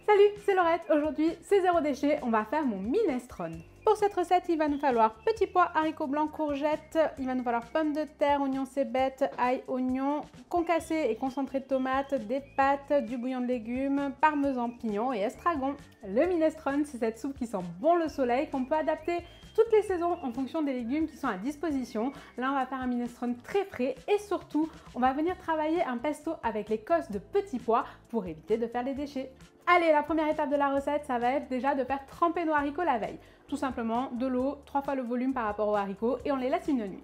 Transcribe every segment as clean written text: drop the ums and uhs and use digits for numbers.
Salut, c'est Laurette. Aujourd'hui, c'est zéro déchet. On va faire mon minestrone. Pour cette recette, il va nous falloir petits pois, haricots blancs, courgettes. Il va nous falloir pommes de terre, oignons cébettes, ail, oignons, concassé et concentré de tomates, des pâtes, du bouillon de légumes, parmesan, pignon et estragon. Le minestrone, c'est cette soupe qui sent bon le soleil qu'on peut adapter toutes les saisons en fonction des légumes qui sont à disposition. Là, on va faire un minestrone très frais et surtout, on va venir travailler un pesto avec l'écosse de petits pois pour éviter de faire des déchets. Allez, la première étape de la recette, ça va être déjà de faire tremper nos haricots la veille. Tout simplement, de l'eau, 3 fois le volume par rapport aux haricots et on les laisse une nuit.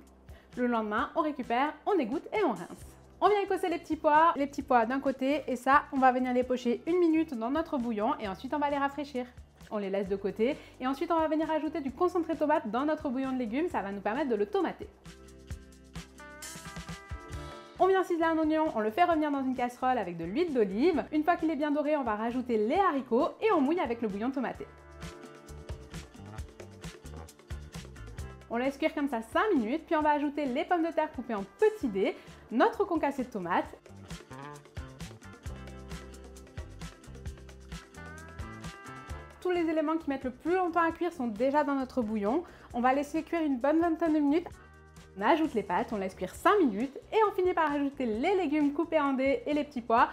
Le lendemain, on récupère, on égoutte et on rince. On vient écosser les petits pois d'un côté et ça, on va venir les pocher 1 minute dans notre bouillon et ensuite on va les rafraîchir. On les laisse de côté et ensuite on va venir ajouter du concentré de tomate dans notre bouillon de légumes, ça va nous permettre de le tomater. On vient ciseler un oignon, on le fait revenir dans une casserole avec de l'huile d'olive. Une fois qu'il est bien doré, on va rajouter les haricots et on mouille avec le bouillon tomaté. On laisse cuire comme ça 5 minutes, puis on va ajouter les pommes de terre coupées en petits dés, notre concassé de tomates, tous les éléments qui mettent le plus longtemps à cuire sont déjà dans notre bouillon. On va laisser cuire une bonne vingtaine de minutes. On ajoute les pâtes, on laisse cuire 5 minutes et on finit par ajouter les légumes coupés en dés et les petits pois.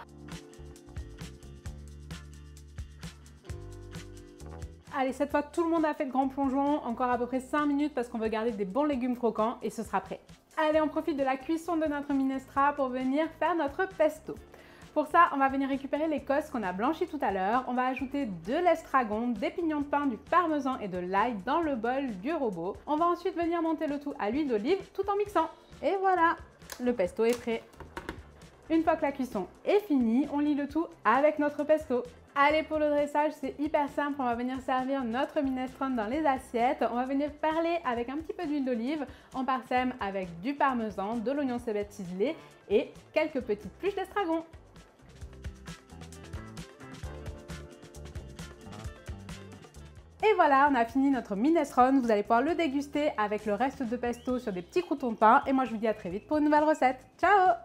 Allez, cette fois tout le monde a fait le grand plongeon, encore à peu près 5 minutes parce qu'on veut garder des bons légumes croquants et ce sera prêt. Allez, on profite de la cuisson de notre minestra pour venir faire notre pesto. Pour ça, on va venir récupérer l'écosse qu'on a blanchie tout à l'heure. On va ajouter de l'estragon, des pignons de pain, du parmesan et de l'ail dans le bol du robot. On va ensuite venir monter le tout à l'huile d'olive tout en mixant. Et voilà, le pesto est prêt. Une fois que la cuisson est finie, on lit le tout avec notre pesto. Allez, pour le dressage, c'est hyper simple. On va venir servir notre minestrone dans les assiettes. On va venir parler avec un petit peu d'huile d'olive. On parsème avec du parmesan, de l'oignon cébette ciselé et quelques petites pluches d'estragon. Et voilà, on a fini notre minestrone. Vous allez pouvoir le déguster avec le reste de pesto sur des petits croûtons de pain. Et moi, je vous dis à très vite pour une nouvelle recette. Ciao!